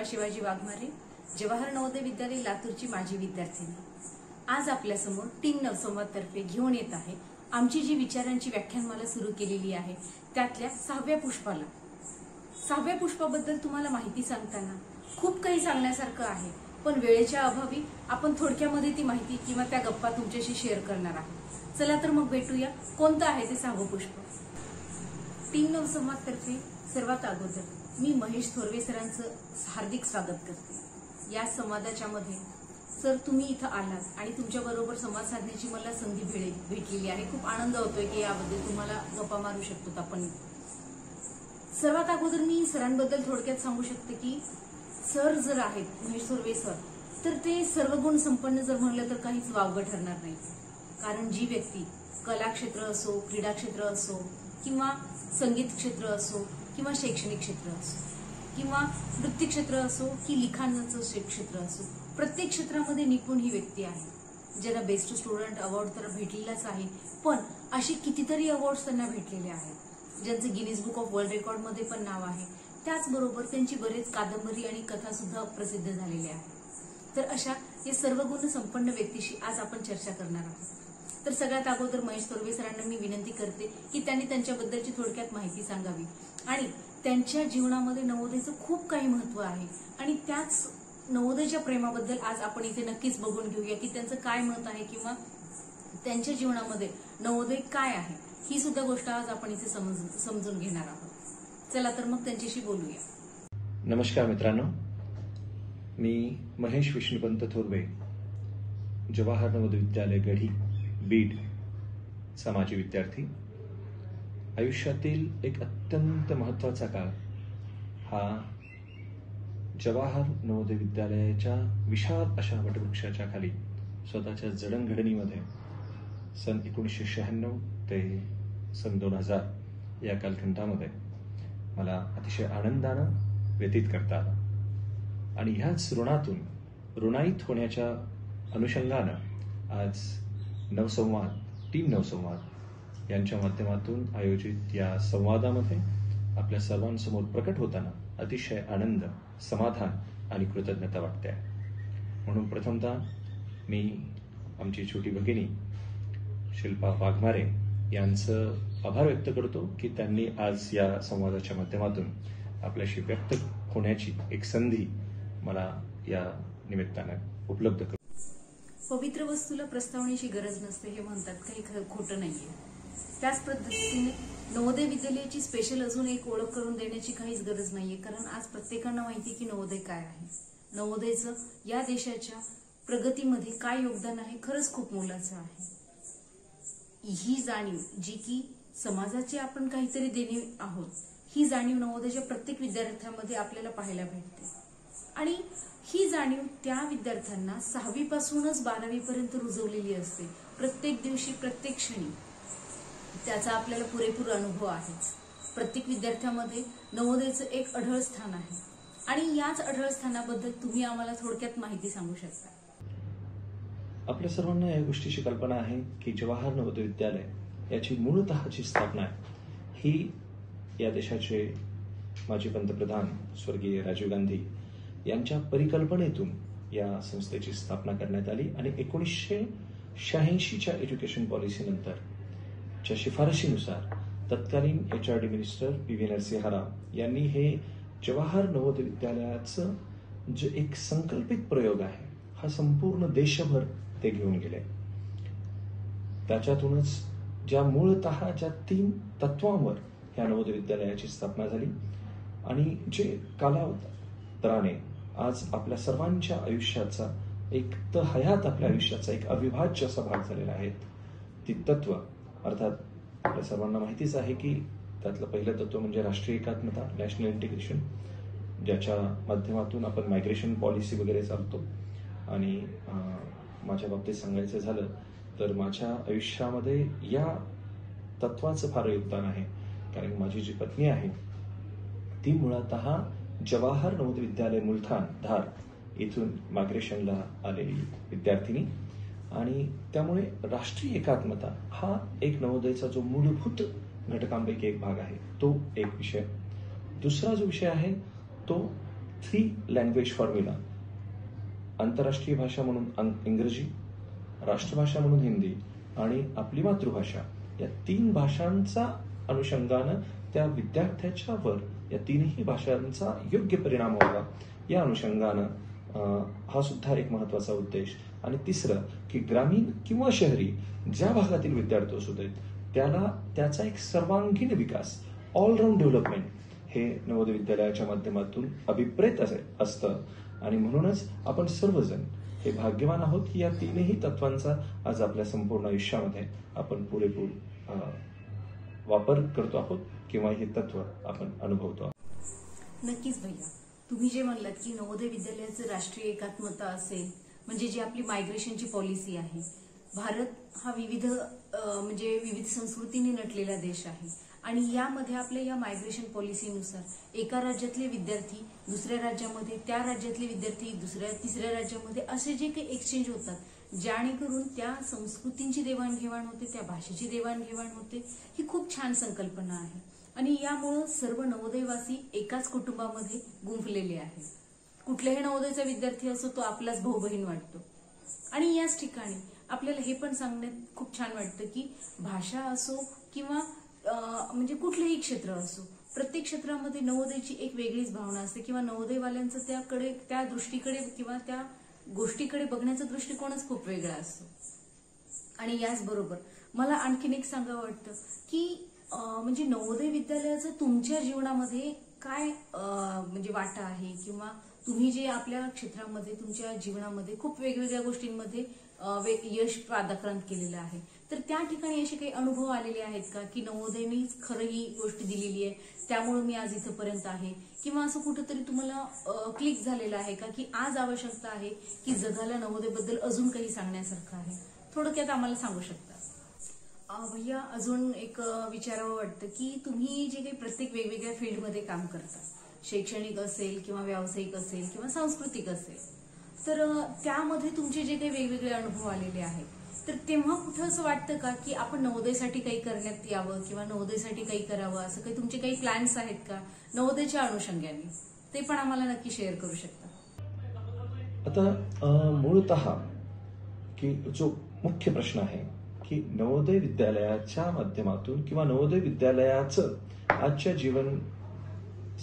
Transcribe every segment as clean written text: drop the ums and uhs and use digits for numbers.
शिवाजी वाघमारे, जवाहर नवोदय विद्यालय लातूरची माजी विद्यार्थिनी। आज आपल्या समोर टीम नवसंवाद तर्फे घेऊन येत आहे आमची जी विचारांची व्याख्यानमाला सुरू केलेली आहे त्यातल्या 6व्या पुष्पाला। 6व्या पुष्पाबद्दल तुम्हाला माहिती सांगताना खूप काही सांगण्यासारखं आहे, पण वेळेच्या अभावी आपण थोडक्यामध्ये ती माहिती किंवा त्या गप्पा तुमच्याशी शेअर करणार आहोत। चला तर मग भेटूया कोणतं आहे ते 6वं पुष्प। टीम नवसंवाद तर्फे सर्वात अगोदर मी महेश थोरवे सरांचं हार्दिक स्वागत करते। या संवादाच्या मध्ये सर तुम्ही इथं आलात आणि तुमच्या बरोबर संवाद साधण्याची मला संधी भेटलेली आहे। खूप आनंद होतोय की याबद्दल तुम्हाला गप्पा मारू शकतो आपण। सर्वात अगोदर मी सरांबद्दल थोडक्यात सांगू शकते की सर जर आहेत महेश थोरवे सर, तर ते सर्व गुण संपन्न जर म्हणलं तर काहीच वावगं ठरणार नाही। कारण जी व्यक्ती कला क्षेत्र असो, क्रीडा क्षेत्र असो किंवा संगीत क्षेत्र असो किंवा शैक्षणिक क्षेत्र असो किंवा नृत्य क्षेत्र असो की लिखाणाचं क्षेत्र असो, प्रत्येक क्षेत्रामध्ये निपुण ही व्यक्ती आहे। ज्यांना बेस्ट स्टुडंट अवॉर्ड तर भेटलेलाच आहे, पण अशी कितीतरी अवॉर्ड्स त्यांना भेटलेले आहेत ज्यांचे Guinness book of world record मध्ये पण नाव आहे। त्याचबरोबर त्यांची बरेच कादंबरी आणि कथा सुद्धा प्रसिद्ध झालेल्या आहेत। तर अशा या सर्व गुण संपन्न व्यक्तीशी आज आपण चर्चा करणार आहोत। तर सगळ्यात अगोदर महेश थोरवे सरांना मी विनंती करते की त्यांनी त्यांच्याबद्दलची थोडक्यात माहिती सांगावी आणि त्यांच्या जीवनामध्ये नवोदयचं खूप काही महत्व आहे आणि त्याच नवोदयच्या प्रेमाबद्दल आज आपण इथे नक्कीच बघून घेऊया की त्यांचं काय मत आहे किंवा त्यांच्या जीवनामध्ये नवोदय काय आहे ही सुद्धा गोष्ट आज आपण इथे समजून घेणार आहोत। चला तर मग त्यांच्याशी बोलूया। नमस्कार मित्रांनो, मी महेश विष्णुपंत थोरवे, जवाहर नवोदय विद्यालय गढी बीड चा माजी विद्यार्थी। आयुष्यातील एक अत्यंत महत्वाचा काळ हा जवाहर नवोदय विद्यालयाच्या विशाल अशा वटवृक्षाच्या खाली स्वतःच्या जडणघडणीमध्ये सन 1996 ते सन 2000 या कालखंडामध्ये मला अतिशय आनंदानं व्यतीत करता आला आणि ह्याच ऋणातून ऋणायित होण्याच्या अनुषंगानं आज नवसंवाद, टीम नवसंवाद यांच्या माध्यमातून आयोजित या संवादामध्ये आपल्या सर्वांसमोर प्रकट होताना अतिशय आनंद, समाधान आणि कृतज्ञता वाटते। म्हणून प्रथमतः मी आमची छोटी भगिनी शिल्पा वाघमारे यांचं आभार व्यक्त करतो की त्यांनी आज या संवादाच्या माध्यमातून आपल्याशी व्यक्त होण्याची एक संधी मला या निमित्तानं उपलब्ध करून। पवित्र वस्तूला प्रस्तावनेची गरज नसते हे म्हणतात, काही खोटं नाहीये। त्याच पद्धतीने नवोदय विद्यालयाची स्पेशल अजून एक ओळख करून देण्याची काहीच गरज नाहीये, कारण आज प्रत्येकांना माहिती की नवोदय काय आहे, नवोदयचं या देशाच्या प्रगतीमध्ये काय योगदान आहे, खरंच खूप मोलाचं आहे। ही जाणीव जी की समाजाची आपण काहीतरी देणे आहोत, ही जाणीव नवोदयच्या प्रत्येक विद्यार्थ्यांमध्ये आपल्याला पाहायला भेटते आणि ही जाणीव त्या विद्यार्थ्यांना 6वी पासूनच 12वी पर्यंत रुजवलेली असते। प्रत्येक दिवशी, प्रत्येक क्षणी त्याचा आपल्याला पुरेपूर अनुभव आहेच। प्रत्येक विद्यार्थ्यामध्ये नवोदयचं एक अढळ स्थान आहे आणि याच अढळ स्थानाबद्दल तुम्ही आम्हाला थोडक्यात माहिती सांगू शकता। आपल्या सर्वांना या गोष्टीची कल्पना आहे की जवाहर नवोदय विद्यालय याची मूळतःची स्थापना ही या देशाचे माजी पंतप्रधान स्वर्गीय राजीव गांधी यांच्या परिकल्पनेतून या संस्थेची स्थापना करण्यात आली आणि 1986च्या एज्युकेशन पॉलिसी नंतर च्या शिफारशीनुसार तत्कालीन HRD minister PV Narasimha Rao यांनी हे जवाहर नवोदय विद्यालयाचं जे एक संकल्पित प्रयोग आहे हा संपूर्ण देशभर ते घेऊन गेले। त्याच्यातूनच ज्या मूळतः ज्या 3 तत्वांवर ह्या नवोदय विद्यालयाची स्थापना झाली आणि जे कालांतराने आज आपल्या सर्वांच्या आयुष्याचा एक हयात आपल्या आयुष्याचा एक अविभाज्य असा भाग झालेला आहे। ती तत्व अर्थात आपल्या सर्वांना माहितीच आहे की त्यातलं पहिलं तत्व म्हणजे राष्ट्रीय एकात्मता, नॅशनल इंटिग्रेशन, ज्याच्या माध्यमातून आपण मायग्रेशन पॉलिसी वगैरे चालतो। आणि माझ्या बाबतीत सांगायचं झालं तर माझ्या आयुष्यामध्ये या तत्वाचं फार योगदान आहे, कारण माझी जी पत्नी आहे ती मुळतः जवाहर नवोदय विद्यालय मुलतान धार इथून मायग्रेशनला आलेली विद्यार्थिनी आणि त्यामुळे राष्ट्रीय एकात्मता हा एक नवोदयचा जो मूलभूत घटकांपैकी एक भाग आहे तो एक विषय। दुसरा जो विषय आहे तो 3 लँग्वेज फॉर्म्युला, आंतरराष्ट्रीय भाषा म्हणून इंग्रजी, राष्ट्रभाषा म्हणून हिंदी आणि आपली मातृभाषा, या 3 भाषांचा अनुषंगानं त्या विद्यार्थ्याच्या वर या 3ही भाषांचा योग्य परिणाम व्हावा, या अनुषंगानं हा सुद्धा एक महत्वाचा उद्देश. आणि तिसरं की ग्रामीण किंवा शहरी ज्या भागातील विद्यार्थी असू देत त्याला त्याचा एक सर्वांगीण विकास, ऑलराऊंड डेव्हलपमेंट हे नवोदय विद्यालयाच्या माध्यमातून अभिप्रेत असतं. आणि म्हणूनच आपण सर्वजण हे भाग्यवान आहोत की या 3ही तत्वांचा आज आपल्या संपूर्ण आयुष्यामध्ये आपण पुरेपूर वापर करतो आहोत किंवा हे तत्व आपण अनुभवतो आहोत. नक्कीच भैया, तुम्ही जे म्हणलात की नवोदय विद्यालयाचं राष्ट्रीय एकात्मता असेल, म्हणजे जी आपली मायग्रेशनची पॉलिसी आहे. भारत हा विविध संस्कृतींनी नटलेला देश आहे आणि यामध्ये आपल्या या मायग्रेशन पॉलिसीनुसार एका राज्यातले विद्यार्थी दुसऱ्या राज्यामध्ये, त्या राज्यातले विद्यार्थी तिसऱ्या राज्यामध्ये असे जे काही एक्सचेंज होतात, जेणेकरून त्या संस्कृतींची देवाणघेवाण होते, त्या भाषेची देवाणघेवाण होते. ही खूप छान संकल्पना आहे आणि यामुळं सर्व नवोदयवासी एकाच कुटुंबामध्ये गुंफलेले आहेत. कुठल्याही नवोदयचा विद्यार्थी असो तो आपलाच भाऊ बहीण वाटतो. आणि याच ठिकाणी आपल्याला हे पण सांगण्यात खूप छान वाटतं की भाषा असो किंवा कुठलेही क्षेत्र असो, प्रत्येक क्षेत्रामध्ये नवोदयची एक वेगळीच भावना असते किंवा नवोदयवाल्यांचं त्या दृष्टीकडे किंवा त्या गोष्टीकडे बघण्याचा दृष्टिकोनच खूप वेगळा असतो. आणि याचबरोबर मला आणखीन एक सांगावं वाटतं की नवोदय विद्यालयाचं तुमच्या जीवनामध्ये काय वाटा आहे किंवा तुम्ही जे आपल्या क्षेत्रामध्ये तुमच्या जीवनामध्ये खूप वेगवेगळ्या गोष्टींमध्ये यश पादाक्रांत केलेलं आहे, तर त्या ठिकाणी असे काही अनुभव आलेले आहेत का की नवोदयनीच खरं ही गोष्ट दिलेली आहे त्यामुळे मी आज इथपर्यंत आहे, किंवा असं कुठंतरी तुम्हाला क्लिक झालेलं आहे का की आज आवश्यकता आहे की जगाला नवोदयबद्दल अजून काही सांगण्यासारखं आहे? थोडक्यात आम्हाला सांगू शकता भैया? अजून एक विचारावं वाटतं की तुम्ही जे काही प्रत्येक वेगवेगळ्या फील्डमध्ये काम करता, शैक्षणिक असेल किंवा व्यावसायिक असेल किंवा सांस्कृतिक असेल, तर त्यामध्ये तुमचे जे काही वेगवेगळे अनुभव आलेले आहेत, तर तेव्हा कुठं असं वाटतं का की आपण नवोदयसाठी काही करण्यात यावं किंवा नवोदयसाठी काही करावं, असं काही तुमचे काही प्लॅन्स आहेत का नवोदयच्या अनुषंगाने? ते पण आम्हाला नक्की शेअर करू शकता. आता मूळतः की जो मुख्य प्रश्न आहे की नवोदय विद्यालयाच्या माध्यमातून किंवा नवोदय विद्यालयाचं आजच्या जीवन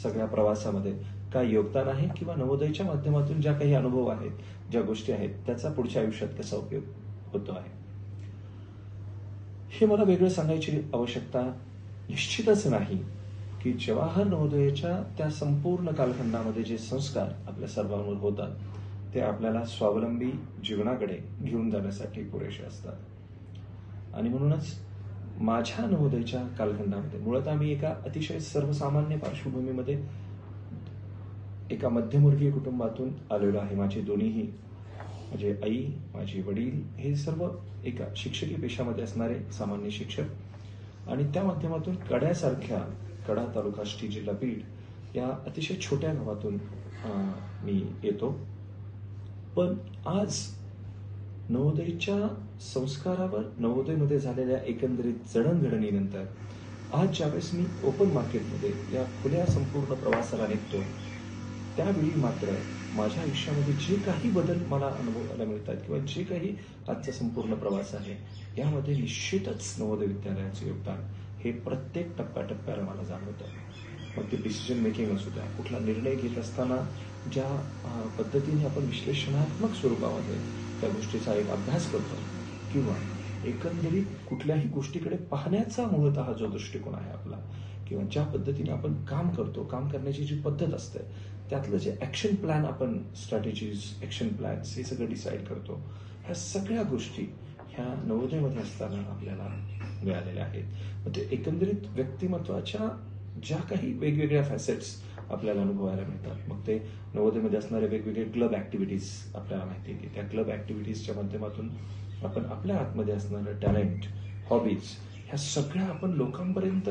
सगळ्या प्रवासामध्ये काय योगदान आहे किंवा नवोदयच्या माध्यमातून ज्या काही अनुभव आहेत, ज्या गोष्टी आहेत, त्याचा पुढच्या आयुष्यात कसा उपयोग होतो आहे, हे मला वेगळं सांगायची आवश्यकता निश्चितच नाही. की जवाहर नवोदयाच्या त्या संपूर्ण कालखंडामध्ये जे संस्कार आपल्या सर्वांवर होतात ते आपल्याला स्वावलंबी जीवनाकडे घेऊन जाण्यासाठी पुरेसे असतात. आणि म्हणूनच माझ्या नवोदयच्या कालखंडामध्ये मुळात मी एका अतिशय सर्वसामान्य पार्श्वभूमीमध्ये एका मध्यमवर्गीय कुटुंबातून आलेलो आहे. माझे दोन्हीही, माझे आई, माझे वडील हे सर्व एका शिक्षकी पेशामध्ये असणारे सामान्य शिक्षक आणि त्या माध्यमातून कडा तालुका आष्टी जिल्हा बीड या अतिशय छोट्या गावातून मी येतो. पण आज नवोदयच्या संस्कारावर, नवोदयमध्ये झालेल्या एकंदरीत जडणघडणीनंतर आज ज्यावेळेस मी ओपन मार्केटमध्ये या खुल्या संपूर्ण प्रवासाला निघतो, त्यावेळी मात्र माझ्या आयुष्यामध्ये जे काही बदल मला अनुभवायला मिळतात किंवा जे काही आजचा संपूर्ण प्रवास आहे, यामध्ये निश्चितच नवोदय विद्यालयाचे योगदान हे प्रत्येक टप्प्याटप्प्याला मला जाणवतं. मग ते डिसिजन मेकिंग असू द्या, कुठला निर्णय घेत असताना ज्या पद्धतीने आपण विश्लेषणात्मक स्वरूपामध्ये त्या गोष्टीचा एक अभ्यास करतो किंवा एकंदरीत कुठल्याही गोष्टीकडे पाहण्याचा मूळतः जो दृष्टिकोन आहे आपला, किंवा ज्या पद्धतीने आपण काम करतो, काम करण्याची जी पद्धत असते, त्यातलं जे ऍक्शन प्लॅन आपण स्ट्रॅटेजीज, ऍक्शन प्लॅन्स हे सगळं डिसाईड करतो, ह्या सगळ्या गोष्टी ह्या नवोदयमध्ये असताना आपल्याला मिळालेल्या आहेत. मग ते एकंदरीत व्यक्तिमत्वाच्या ज्या काही वेगवेगळ्या फॅसेट्स आपल्याला अनुभवायला मिळतात, मग ते नवोदयमध्ये असणारे वेगवेगळे क्लब ऍक्टिव्हिटीज आपल्याला माहिती आहे की त्या क्लब ऍक्टिव्हिटीजच्या माध्यमातून आपण आपल्या आतमध्ये असणारं टॅलेंट, हॉबीज ह्या सगळ्या आपण लोकांपर्यंत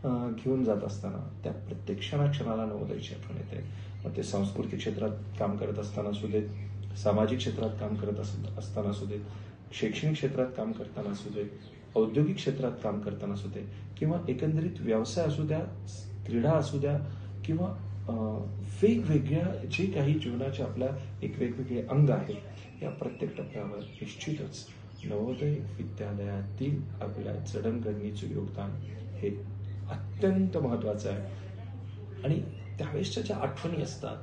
घेऊन जात असताना त्या प्रत्येक क्षणाला नवोदयची आठवण येते. मग ते सांस्कृतिक क्षेत्रात काम करत असताना असू देत, सामाजिक क्षेत्रात काम करत असताना असू देत, शैक्षणिक क्षेत्रात काम करताना असू दे, औद्योगिक क्षेत्रात काम करताना असू दे, किंवा एकंदरीत व्यवसाय असू द्या, क्रीडा असू द्या, किंवा वेगवेगळ्या जे काही जीवनाचे आपल्या एक वेगवेगळे अंग आहेत, या प्रत्येक टप्प्यावर निश्चितच नवोदय विद्यालयातील आपल्या जडणघडणीचं योगदान हे अत्यंत महत्त्वाचं आहे. आणि त्यावेळेसच्या ज्या आठवणी असतात,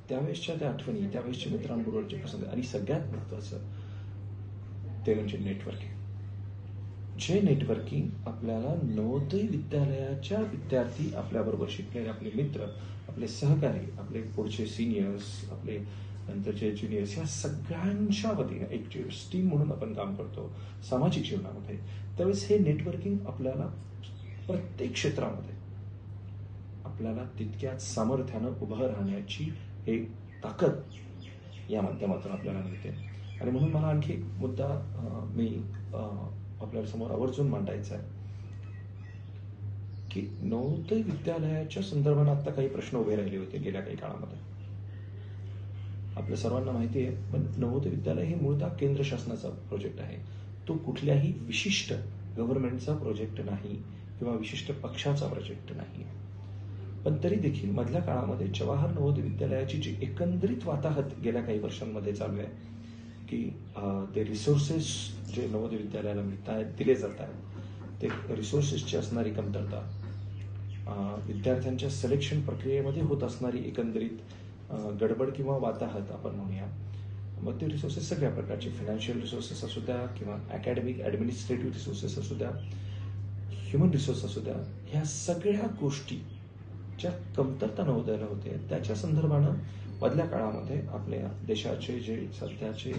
त्यावेळेसच्या त्या आठवणी, त्यावेळेसच्या मित्रांबरोबरचे प्रसंग, आणि सगळ्यात महत्त्वाचं ते म्हणजे नेटवर्किंग. जे नेटवर्किंग आपल्याला नवोदय विद्यालयाच्या विद्यार्थी, आपल्याबरोबर शिकलेले आपले मित्र, आपले सहकारी, आपले पुढचे सिनियर्स, आपले नंतरचे ज्युनियर्स, या सगळ्यांच्या वतीने एक टीम म्हणून आपण काम करतो सामाजिक जीवनामध्ये, त्यावेळेस हे नेटवर्किंग आपल्याला प्रत्येक क्षेत्रामध्ये आपल्याला तितक्याच सामर्थ्यानं उभं राहण्याची एक ताकद या माध्यमातून आपल्याला मिळते. आणि म्हणून मला आणखी मुद्दा मी आपल्यासमोर आवर्जून मांडायचा आहे की नवोदय विद्यालयाच्या संदर्भात आता काही प्रश्न उभे राहिले होते गेल्या काही काळामध्ये. आपल्या सर्वांना माहिती आहे, पण नवोदय विद्यालय हे मूळतः केंद्र शासनाचा प्रोजेक्ट आहे. तो कुठल्याही विशिष्ट गव्हर्नमेंटचा प्रोजेक्ट नाही किंवा विशिष्ट पक्षाचा प्रोजेक्ट नाही. पण तरी देखील मधल्या काळामध्ये जवाहर नवोदय विद्यालयाची जी एकंदरीत वाताहत गेल्या काही वर्षांमध्ये चालू आहे की ते रिसोर्सेस जे नवोदय विद्यालयाला मिळत आहेत, दिले जात आहेत, ते रिसोर्सेसची असणारी कमतरता, विद्यार्थ्यांच्या सिलेक्शन प्रक्रियेमध्ये होत असणारी एकंदरीत गडबड किंवा वाताहत आपण म्हणूया. मग ते रिसोर्सेस सगळ्या प्रकारचे, फायनान्शियल रिसोर्सेस असू द्या किंवा अकॅडमिक ॲडमिनिस्ट्रेटिव्ह रिसोर्सेस असू द्या, ह्युमन रिसोर्स असू द्या, ह्या सगळ्या गोष्टी ज्या कमतरता नवोदयाला होते, त्याच्या संदर्भानं मधल्या काळामध्ये आपल्या देशाचे जे सध्याचे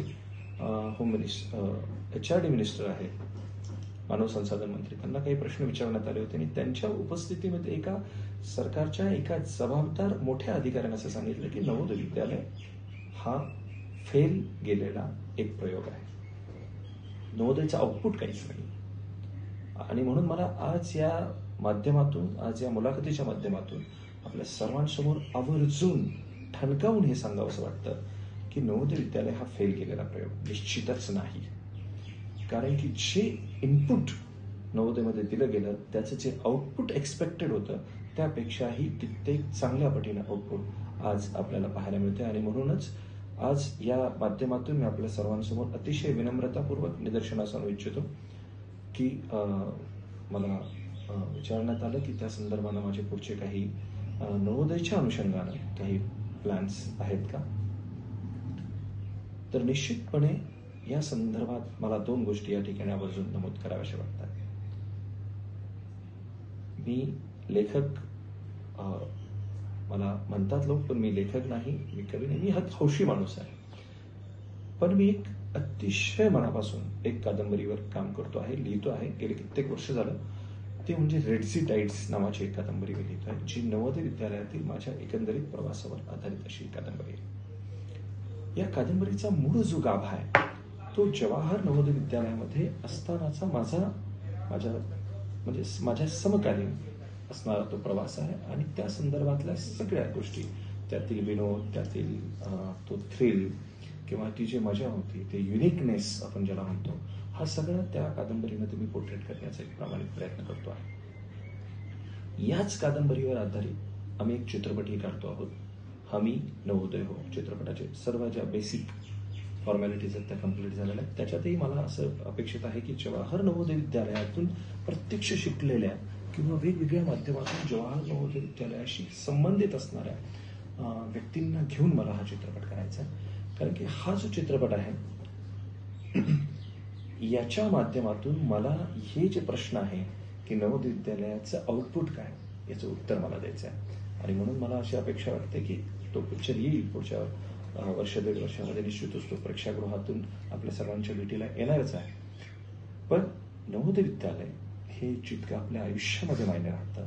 होम मिनिस्टर, HRD मिनिस्टर आहेत, मानव संसाधन मंत्री, त्यांना काही प्रश्न विचारण्यात आले होते आणि त्यांच्या उपस्थितीमध्ये एका सरकारच्या एका जबाबदार मोठ्या अधिकाऱ्याने असं सांगितलं की नवोदय विद्यालय हा फेल गेलेला एक प्रयोग आहे, नवोदयचा आउटपुट काहीच नाही. आणि म्हणून मला आज या माध्यमातून, आज या मुलाखतीच्या माध्यमातून आपल्या सर्वांसमोर आवर्जून ठणकावून हे सांगावंसं वाटतं की नवोदय विद्यालय हा फेल गेलेला प्रयोग निश्चितच नाही. कारण की जे इनपुट नवोदयमध्ये दिलं गेलं, त्याचं जे आउटपुट एक्सपेक्टेड होतं, त्यापेक्षाही कित्येक चांगल्या पटीनं आउटपुट आज आपल्याला पाहायला मिळते. आणि म्हणूनच आज या माध्यमातून मी आपल्या सर्वांसमोर अतिशय विनम्रतापूर्वक निदर्शनास आणू इच्छितो की मला विचारण्यात आलं की त्या संदर्भानं माझे पुढचे काही नवोदयच्या अनुषंगानं काही प्लॅन्स आहेत का. तर निश्चितपणे या संदर्भात मला 2 गोष्टी या ठिकाणी आवर्जून नमूद कराव्याशा वाटतात. मी लेखक, मला म्हणतात लोक, पण मी लेखक नाही, मी कवी नाही, मी हौशी माणूस आहे. पण मी एक अतिशय मनापासून एक कादंबरीवर काम करतो आहे, लिहितो आहे, गेले कित्येक वर्ष झालं. ते म्हणजे रेड सी टाइड्स नावाची एक कादंबरी मी लिहितो आहे, जी नवोदय विद्यालयातील माझ्या एकंदरीत प्रवासावर आधारित अशी कादंबरी आहे. या कादंबरीचा मूळ जो गाभा आहे तो जवाहर नवोदय विद्यालयामध्ये असतानाचा माझ्या समकालीन असणारा तो प्रवास आहे. आणि त्या संदर्भातल्या सगळ्या गोष्टी, त्यातील विनोद, त्यातील तो थ्रिल किंवा ती जी मजा होती, ते युनिकनेस आपण ज्याला म्हणतो, हा सगळा त्या कादंबरीमध्ये मी पोर्ट्रेट करण्याचा एक प्रामाणिक प्रयत्न करतो आहे. याच कादंबरीवर आधारित आम्ही एक चित्रपटही काढतो आहोत, हमी नवोदय हो. चित्रपटाचे सर्व ज्या बेसिक फॉर्मॅलिटीज आहेत त्या कम्प्लीट झालेल्या आहेत. त्याच्यातही मला असं अपेक्षित आहे की जवाहर नवोदय विद्यालयातून प्रत्यक्ष शिकलेल्या किंवा वेगवेगळ्या माध्यमातून जवाहर नवोदय विद्यालयाशी संबंधित असणाऱ्या व्यक्तींना घेऊन मला हा चित्रपट करायचा आहे. कारण की हा जो चित्रपट आहे याच्या माध्यमातून मला हे जे प्रश्न आहे की नवोदय विद्यालयाचं आउटपुट काय, याचं उत्तर मला द्यायचं आहे. आणि म्हणून मला अशी अपेक्षा वाटते की तो पिक्चर येईल पुढच्या वर्ष 1.5 वर्षामध्ये, निश्चितच तो प्रेक्षागृहातून आपल्या सर्वांच्या भेटीला येणारच आहे. पण नवोदय विद्यालय हे जितकं आपल्या आयुष्यामध्ये मायने राहतं,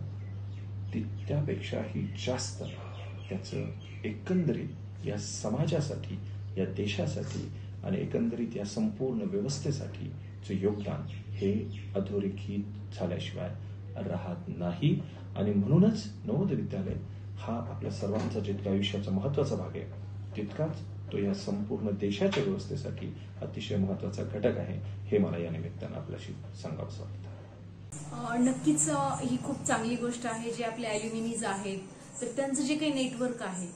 त्यापेक्षाही जास्त त्याचं एकंदरीत या समाजासाठी, या देशासाठी आणि एकंदरीत या संपूर्ण व्यवस्थेसाठी जे योगदान हे अधोरेखित झाल्याशिवाय राहत नाही. आणि म्हणूनच नवोदय विद्यालय हा आपल्या सर्वांचा जितका आयुष्याचा महत्वाचा भाग आहे, तितकाच तो या संपूर्ण देशाच्या व्यवस्थेसाठी अतिशय महत्वाचा घटक आहे, हे मला या निमित्तानं आपल्याशी सांगावंसं वाटतं. नक्कीच ही खूप चांगली गोष्ट आहे. जे आपले ॲल्युमिनीज आहेत, तर त्यांचं जे काही नेटवर्क आहे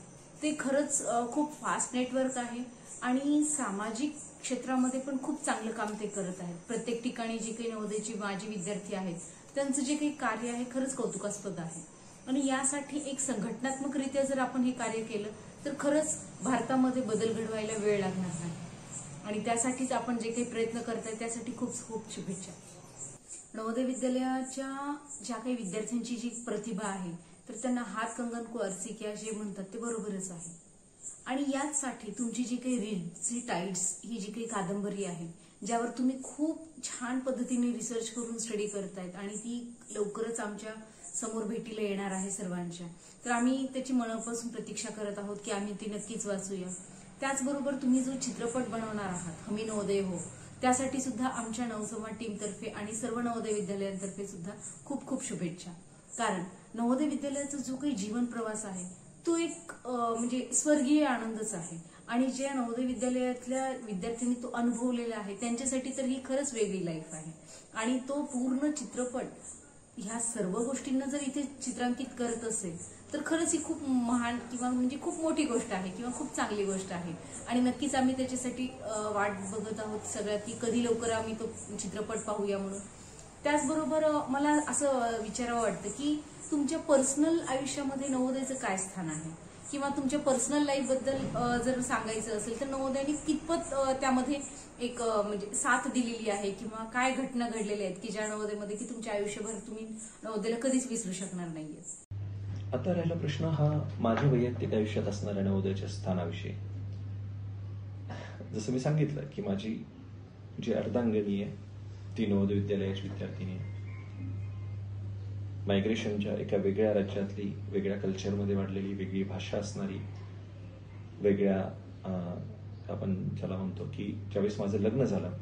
ते खरंच खूप फास्ट नेटवर्क आहे आणि सामाजिक क्षेत्रामध्ये पण खूप चांगलं काम ते करत आहेत. प्रत्येक ठिकाणी जे काही नवोदयचे माजी विद्यार्थी आहेत त्यांचं जे काही कार्य आहे खरंच कौतुकास्पद आहे. आणि यासाठी एक संघटनात्मकरित्या जर आपण हे कार्य केलं तर खरंच भारतामध्ये बदल घडवायला वेळ लागणार नाही. आणि त्यासाठीच आपण जे काही प्रयत्न करताय त्यासाठी खूप खूप शुभेच्छा. नवोदय विद्यालयाच्या ज्या काही विद्यार्थ्यांची जी प्रतिभा आहे तर त्यांना हात कंगन को अर्सी क्या जे म्हणतात ते बरोबरच आहे. आणि याचसाठी तुमची जी काही रीड्स टाइड्स ही जी काही कादंबरी आहे ज्यावर तुम्ही खूप छान पद्धतीने रिसर्च करून स्टडी करतायत आणि ती लवकरच आमच्या समोर भेटीला येणार आहे सर्वांच्या, तर आम्ही त्याची मनापासून प्रतीक्षा करत आहोत की आम्ही ती नक्कीच वाचूया. त्याचबरोबर तुम्ही जो चित्रपट बनवणार आहात हमी नवोदय हो, त्यासाठी सुद्धा आमच्या नवसंवाद टीमतर्फे आणि सर्व नवोदय विद्यालयांतर्फे सुद्धा खूप खूप शुभेच्छा. कारण नवोदय विद्यालयाचा जो काही जीवन प्रवास आहे तो एक म्हणजे स्वर्गीय आनंदच आहे. आणि ज्या नवोदय विद्यालयातल्या विद्यार्थ्यांनी तो अनुभवलेला आहे त्यांच्यासाठी तर ही खरंच वेगळी लाईफ आहे. आणि तो पूर्ण चित्रपट ह्या सर्व गोष्टींना जर इथे चित्रांकित करत असेल तर खरंच ही खूप महान किंवा म्हणजे खूप मोठी गोष्ट आहे किंवा खूप चांगली गोष्ट आहे. आणि नक्कीच आम्ही त्याच्यासाठी वाट बघत आहोत सगळ्यात की कधी लवकर आम्ही तो चित्रपट पाहूया म्हणून. त्याचबरोबर मला असं विचारावं वाटतं की तुमच्या पर्सनल आयुष्यामध्ये नवोदयचं काय स्थान आहे किंवा तुमच्या पर्सनल लाईफ बद्दल जर सांगायचं असेल तर नवोदयाने कितपत त्यामध्ये एक म्हणजे साथ दिलेली आहे किंवा काय घटना घडलेल्या आहेत की ज्या नवोदयमध्ये की तुमच्या आयुष्यभर तुम्ही नवोदयाला कधीच विसरू शकणार नाहीये. आता राहिला प्रश्न हा माझ्या वैयक्तिक आयुष्यात असणाऱ्या नवोदयाच्या स्थानाविषयी. जसं मी सांगितलं की माझी जी अर्धांगिनी आहे ती नवोदय विद्यालयाची विद्यार्थिनी आहे. मायग्रेशनच्या एका वेगळ्या राज्यातली, वेगळ्या कल्चरमध्ये वाढलेली, वेगळी भाषा असणारी, वेगळ्या आपण ज्याला म्हणतो की ज्यावेळेस माझं लग्न झालं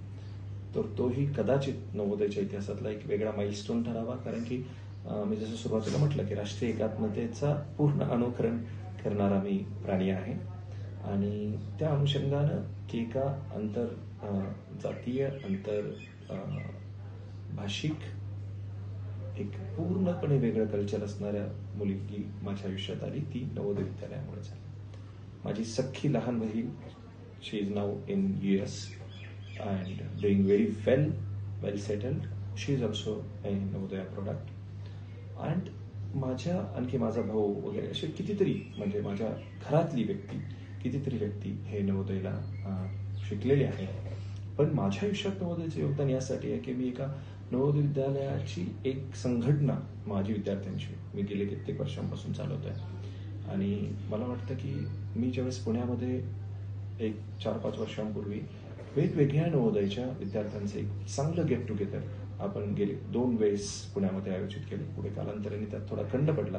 तर तोही कदाचित नवोदयाच्या इतिहासातला एक वेगळा माइलस्टोन ठरावा. कारण की मी जसं सुरुवातीला म्हटलं की राष्ट्रीय एकात्मतेचा पूर्ण अनुकरण करणारा मी प्राणी आहे. आणि त्या अनुषंगानं की एका आंतर जातीय, आंतर भाषिक एक पूर्णपणे वेगळं कल्चर असणाऱ्या मुलगी माझ्या आयुष्यात आली, ती नवोदय विद्यालयामुळे झाली. माझी सख्खी लहान बहीण, she is now in US and doing very well settled. She is also a Navodaya product. And माझ्या आणखी माझा भाऊ वगैरे असे कितीतरी म्हणजे माझ्या घरातली कितीतरी व्यक्ती हे नवोदयला शिकलेले आहे. पण माझ्या आयुष्यात नवोदयाचं योगदान यासाठी आहे की मी एका नवोदय विद्यालयाची एक संघटना माझी विद्यार्थ्यांची मी गेले कित्येक वर्षांपासून चालवतोय. आणि मला वाटतं की मी ज्यावेळेस पुण्यामध्ये एक 4-5 वर्षांपूर्वी वेगवेगळ्या नवोदयाच्या विद्यार्थ्यांचे एक चांगलं गेट टुगेदर आपण गेले 2 वेळेस पुण्यामध्ये आयोजित केले. पुढे कालांतराने त्यात थोडा खंड पडला,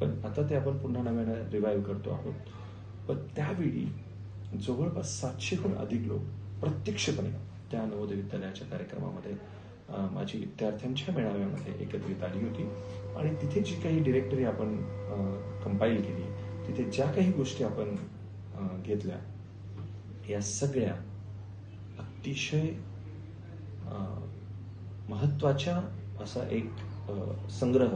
पण आता ते आपण पुन्हा नव्यानं रिवाईव्ह करतो आहोत. पण त्यावेळी जवळपास 700हून अधिक लोक प्रत्यक्षपणे त्या नवोदय विद्यालयाच्या कार्यक्रमामध्ये माझी विद्यार्थ्यांच्या मेळाव्यामध्ये एकत्रित आली होती. आणि तिथे जी काही डिरेक्टरी आपण कंपाईल केली, तिथे ज्या काही गोष्टी आपण घेतल्या, या सगळ्या अतिशय महत्वाच्या असा एक संग्रह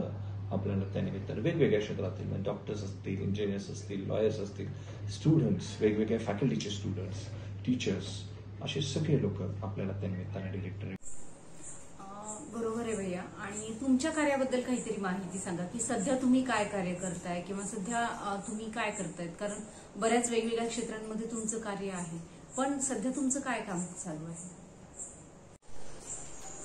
आपल्याला त्यानिमित्तानं वेगवेगळ्या क्षेत्रातील म्हणजे डॉक्टर्स असतील, इंजिनियर्स असतील, लॉयर्स असतील, स्टुडंट्स, वेगवेगळ्या फॅकल्टीचे स्टुडंट्स, टीचर्स, असे सगळे लोक आपल्याला त्यानिमित्तानं डिरेक्टरी. बरोबर आहे भैया. आणि तुमच्या कार्याबद्दल काहीतरी माहिती सांगा की सध्या तुम्ही काय कार्य करताय किंवा सध्या तुम्ही काय करतायत. कारण बऱ्याच वेगवेगळ्या क्षेत्रांमध्ये तुमचं कार्य आहे, पण सध्या तुमचं काय काम चालू आहे.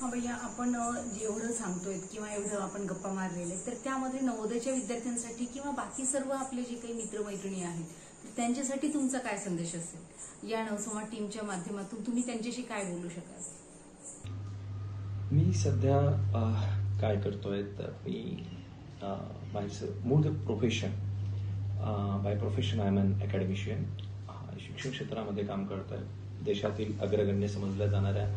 हा भैया, आपण जेवढं सांगतोय किंवा एवढं आपण गप्पा मारलेले तर त्यामध्ये नवोदयाच्या विद्यार्थ्यांसाठी किंवा बाकी सर्व आपले जे काही मित्रमैत्रिणी आहेत त्यांच्यासाठी तुमचा काय संदेश असेल. या नवसंवाद टीमच्या माध्यमातून तुम्ही त्यांच्याशी काय बोलू शकाल. मी सध्या काय करतोय तर मी माझं मूळ profession, by profession I am an academician. शिक्षण क्षेत्रामध्ये काम करतोय. देशातील अग्रगण्य समजल्या जाणाऱ्या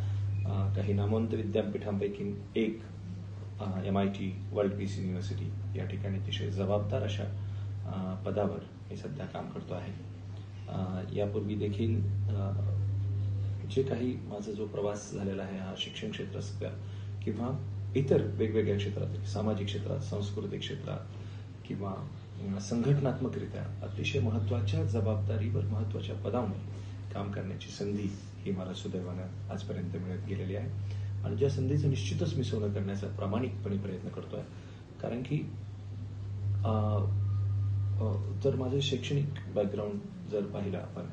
काही नामवंत विद्यापीठांपैकी एक MIT वर्ल्ड पीस युनिव्हर्सिटी या ठिकाणी अतिशय जबाबदार अशा पदावर मी सध्या काम करतो आहे. यापूर्वी देखील जे काही माझा जो प्रवास झालेला आहे हा शिक्षण क्षेत्र किंवा इतर वेगवेगळ्या क्षेत्रातील सामाजिक क्षेत्रात, सांस्कृतिक क्षेत्रात किंवा संघटनात्मकरित्या अतिशय महत्त्वाच्या जबाबदारीवर, महत्त्वाच्या पदावर काम करण्याची संधी ही मला सुदैवानं आजपर्यंत मिळत गेलेली आहे. आणि ज्या संधीचं निश्चितच मी सोनं करण्याचा प्रामाणिकपणे प्रयत्न करतोय. कारण की जर माझं शैक्षणिक बॅकग्राऊंड जर पाहिलं आपण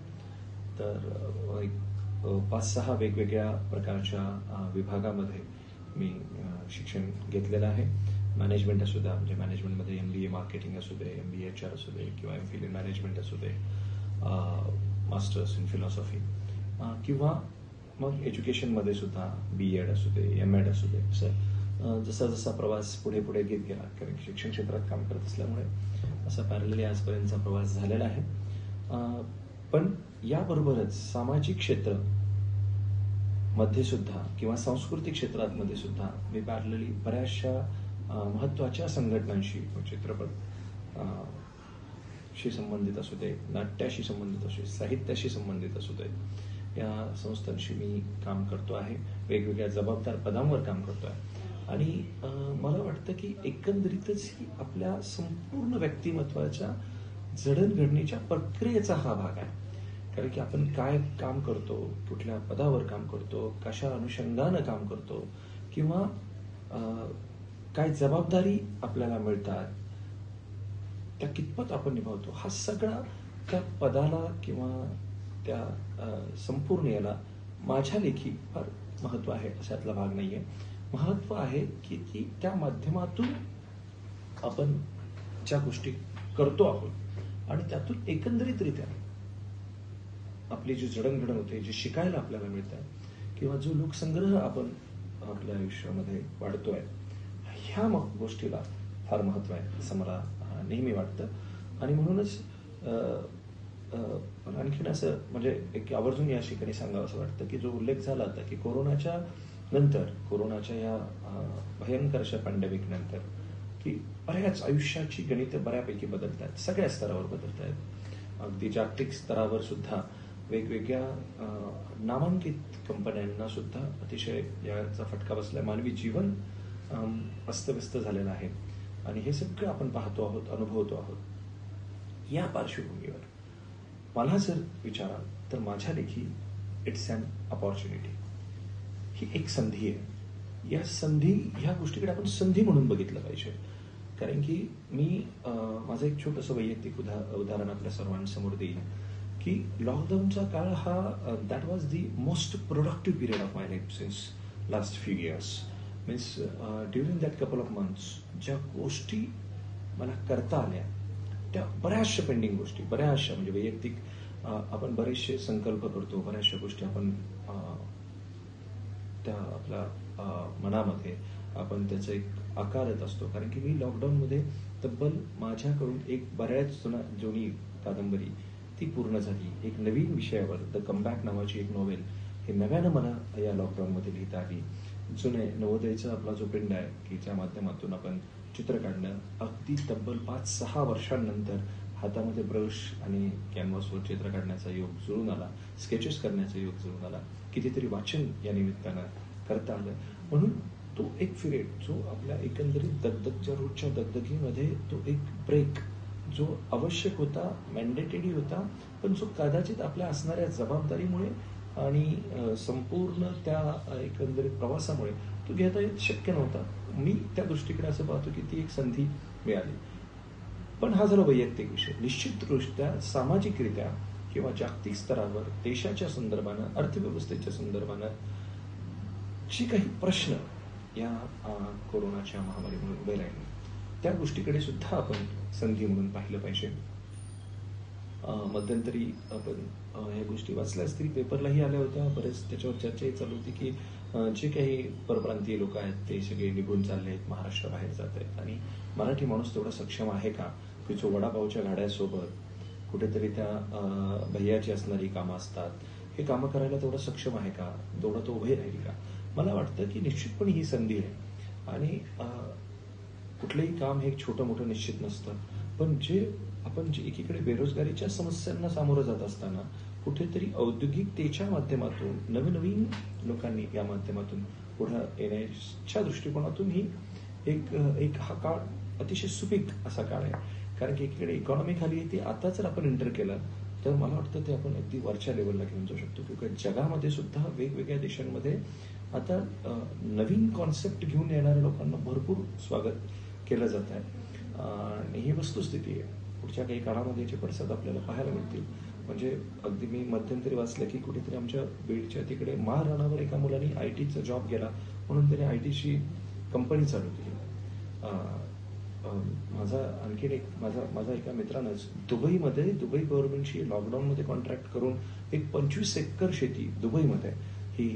तर एक 5-6 वेगवेगळ्या प्रकारच्या विभागामध्ये मी शिक्षण घेतलेलं आहे. मॅनेजमेंट असू द्या, म्हणजे मॅनेजमेंटमध्ये MBA मार्केटिंग असू दे, MBA HR असू दे, किंवा MPhil इन मॅनेजमेंट असू दे, मास्टर्स इन फिलॉसॉफी, किंवा मग एज्युकेशनमध्ये सुद्धा B.Ed असू दे, M.Ed असू दे. असं जसा जसा प्रवास पुढे पुढे घेत गेला, कारण शिक्षण क्षेत्रात काम करत असल्यामुळे असा पॅरलली आजपर्यंतचा प्रवास झालेला आहे. पण याबरोबरच सामाजिक क्षेत्र मध्ये सुद्धा किंवा सांस्कृतिक क्षेत्रामध्ये सुद्धा मी पॅरलली बऱ्याचशा महत्त्वाच्या संघटनांशी, चित्रपट शी संबंधित असू दे, नाट्याशी संबंधित असू दे, साहित्याशी संबंधित असू दे, या संस्थांशी मी काम करतो आहे. वेगवेगळ्या जबाबदार पदांवर काम करतो आहे. आणि मला वाटतं की एकंदरीतच ही आपल्या संपूर्ण व्यक्तिमत्वाच्या जडणघडणीच्या प्रक्रियेचा हा भाग आहे. कारण की आपण काय काम करतो, कुठल्या पदावर काम करतो, कशा अनुषंगानं काम करतो, किंवा काय जबाबदारी आपल्याला मिळतात, त्या कितपत आपण निभावतो, हा सगळा त्या पदाला किंवा त्या संपूर्ण याला माझ्या लेखी फार महत्व आहे अशातला भाग नाहीये. महत्व आहे की त्या माध्यमातून आपण ज्या गोष्टी करतो आहोत आणि त्यातून एकंदरीतरित्या आपली जी जडणघडण होते, जे शिकायला आपल्याला मिळतं, किंवा जो लोकसंग्रह आपण आपल्या आयुष्यामध्ये वाढतोय, ह्या गोष्टीला फार महत्व आहे असं मला नेहमी वाटतं. आणि म्हणूनच आणखीन असं म्हणजे एक आवर्जून या ठिकाणी सांगावं असं वाटतं की जो उल्लेख झाला होता की कोरोनाच्या नंतर, कोरोनाच्या या भयंकर अशा पॅन्डेमिक नंतर, की बऱ्याच आयुष्याची गणितं बऱ्यापैकी बदलत आहेत, सगळ्या स्तरावर बदलत आहेत. अगदी जागतिक स्तरावर सुद्धा वेगवेगळ्या नामांकित कंपन्यांना सुद्धा अतिशय याचा फटका बसलाय. मानवी जीवन अस्तव्यस्त झालेलं आहे आणि हे सगळं आपण पाहतो आहोत, अनुभवतो आहोत. या पार्श्वभूमीवर मला जर विचाराल तर माझ्या लेखी इट्स अन अपॉर्च्युनिटी, ही एक संधी आहे. या संधी, ह्या गोष्टीकडे आपण संधी म्हणून बघितलं पाहिजे. कारण की मी माझं एक छोटंसं वैयक्तिक उदाहरण आपल्या सर्वांसमोर देईल की लॉकडाऊनचा काळ हा that was the most productive period of my life since last few years. Means during that couple of months ज्या गोष्टी मला करता आल्या त्या बऱ्याचशा पेंडिंग गोष्टी, बऱ्याचशा म्हणजे वैयक्तिक आपण बरेचसे संकल्प करतो, बऱ्याचशा गोष्टी आपण त्या आपल्या मनामध्ये आपण त्याचा एक आकारत असतो. कारण की मी लॉकडाऊनमध्ये तब्बल माझ्याकडून एक बऱ्याच जुनी कादंबरी ती पूर्ण झाली. एक नवीन विषयावर द कमबॅक नावाची एक नॉवेल हे नव्यानं मला या लॉकडाऊनमध्ये लिहिता आली. जुने नवोदयचा आपला जो पिंड आहे की ज्या माध्यमातून आपण चित्र काढणं, अगदी तब्बल 5-6 वर्षांनंतर हातामध्ये ब्रश आणि कॅनव्हासवर चित्र काढण्याचा योग जुळून आला, स्केचेस करण्याचा योग जुळून आला, कितीतरी वाचन या निमित्तानं करता आलं. म्हणून तो एक पिरियड जो आपल्या एकंदरीत दगदगच्या रोजच्या दगदगीमध्ये तो एक ब्रेक जो आवश्यक होता, मॅन्डेटरी होता, पण जो कदाचित आपल्या असणाऱ्या जबाबदारीमुळे आणि संपूर्ण त्या एकंदरीत प्रवासामुळे तो घेता येत शक्य नव्हता. मी त्या दृष्टीकडे असं पाहतो की ती एक संधी मिळाली. पण हा झाला वैयक्तिक विषय. निश्चितदृष्ट्या सामाजिकरित्या किंवा जागतिक स्तरावर देशाच्या संदर्भानं, अर्थव्यवस्थेच्या संदर्भानं जे काही प्रश्न या कोरोनाच्या महामारीमुळे उभे राहिले त्या गोष्टीकडे सुद्धा आपण संधी म्हणून पाहिलं पाहिजे. मध्यंतरी आपण या गोष्टी वाचल्या असतील, पेपरलाही आल्या होत्या, बरेच त्याच्यावर चर्चाही चालू होती की जे काही परप्रांतीय लोक आहेत ते सगळे निघून चालले आहेत, महाराष्ट्राबाहेर जात आहेत, आणि मराठी माणूस तेवढा सक्षम आहे का की जो वडापावच्या गाड्यासोबत कुठेतरी त्या भैयाची असणारी कामं असतात, हे कामं करायला तेवढा सक्षम आहे का, तेवढा तो उभे राहील का. मला वाटतं की निश्चितपणे ही संधी आहे. आणि कुठलंही काम हे छोटं मोठं निश्चित नसतं, पण आपण जे एकीकडे बेरोजगारीच्या समस्यांना सामोरं जात असताना कुठेतरी औद्योगिकतेच्या माध्यमातून नवनवीन लोकांनी या माध्यमातून पुढे येण्याच्या दृष्टिकोनातून ही एक हा काळ अतिशय सुपीक असा काळ आहे. कारण की एकीकडे इकॉनॉमी खाली आहे ती आता जर आपण एंटर केलं तर मला वाटतं ते आपण अगदी वरच्या लेवलला घेऊन जाऊ शकतो. किंवा जगामध्ये सुद्धा वेगवेगळ्या देशांमध्ये आता नवीन कॉन्सेप्ट घेऊन येणाऱ्या लोकांना भरपूर स्वागत केलं जात आहे. आणि ही वस्तुस्थिती आहे. पुढच्या काही काळामध्ये याचे पडसाद आपल्याला पाहायला मिळतील. म्हणजे अगदी मी मध्यंतरी वाचलं की कुठेतरी आमच्या बीडच्या तिकडे महाराणावर एका मुलाने IT चा जॉब गेला म्हणून त्याने IT ची कंपनी चालू केली. माझा आणखीन एक माझा एका मित्रानं दुबईमध्ये दुबई गव्हर्नमेंटशी लॉकडाऊनमध्ये कॉन्ट्रॅक्ट करून एक 25 एकर शेती दुबईमध्ये ही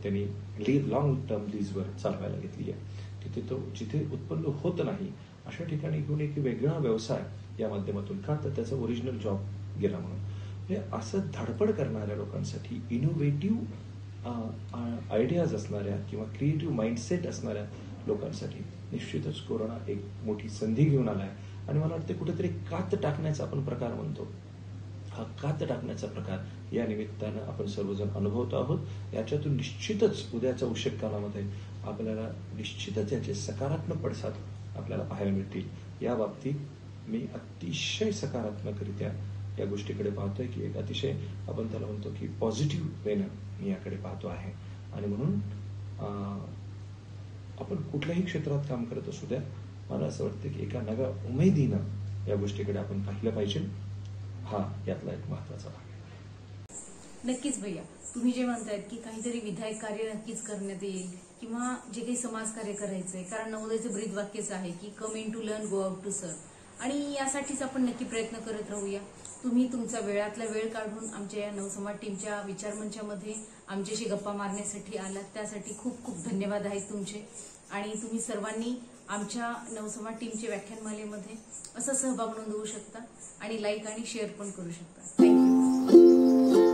त्यांनी लॉंग टर्म लीजवर चालवायला घेतली आहे. तिथे तो जिथे उत्पन्न होत नाही अशा ठिकाणी घेऊन एक वेगळा व्यवसाय या माध्यमातून, का तर त्याचा ओरिजिनल जॉब गेला म्हणून. म्हणजे असं धडपड करणाऱ्या लोकांसाठी, इनोव्हेटिव्ह आयडियाज असणाऱ्या किंवा क्रिएटिव्ह माइंडसेट असणाऱ्या लोकांसाठी निश्चितच कोरोना एक मोठी संधी घेऊन आलाय. आणि मला वाटतं कुठेतरी कात टाकण्याचा आपण प्रकार म्हणतो, हा कात टाकण्याचा प्रकार या निमित्तानं आपण सर्वजण अनुभवतो आहोत. याच्यातून निश्चितच उद्याच्या उशीर कालामध्ये आपल्याला निश्चितच याचे सकारात्मक पडसाद आपल्याला पाहायला मिळतील. या बाबतीत मी अतिशय सकारात्मकरित्या या गोष्टीकडे पाहतोय की एक अतिशय आपण त्याला म्हणतो की पॉझिटिव्ह वेनं मी याकडे पाहतो आहे. आणि म्हणून आपण कुठल्याही क्षेत्रात काम करत असू द्या, मला असं वाटतं की एका नव्या उमेदीनं या गोष्टीकडे आपण पाहिलं पाहिजे. हा यातला एक महत्वाचा भाग आहे. नक्कीच भैया, तुम्ही जे म्हणतायत की काहीतरी विधायक कार्य नक्कीच करण्यात येईल किंवा जे काही समाजकार्य करायचंय, कारण नवोदयचं ब्रीद वाक्यच आहे की come in to learn, go out to serve. आणि यासाठीच आपण नक्की प्रयत्न करत राहूया. तुम्ही तुमचा वेळातला वेळ काढून आमच्या या नवसंवाद टीमच्या विचारमंचामध्ये आमच्याशी गप्पा मारण्यासाठी आलात, त्यासाठी खूप खूप धन्यवाद आहेत तुमचे. आणि तुम्ही सर्वांनी आमच्या नवसंवाद टीमच्या व्याख्यानमालेमध्ये असा सहभाग नोंदवू शकता आणि लाईक आणि शेअर पण करू शकता. थँक्यू.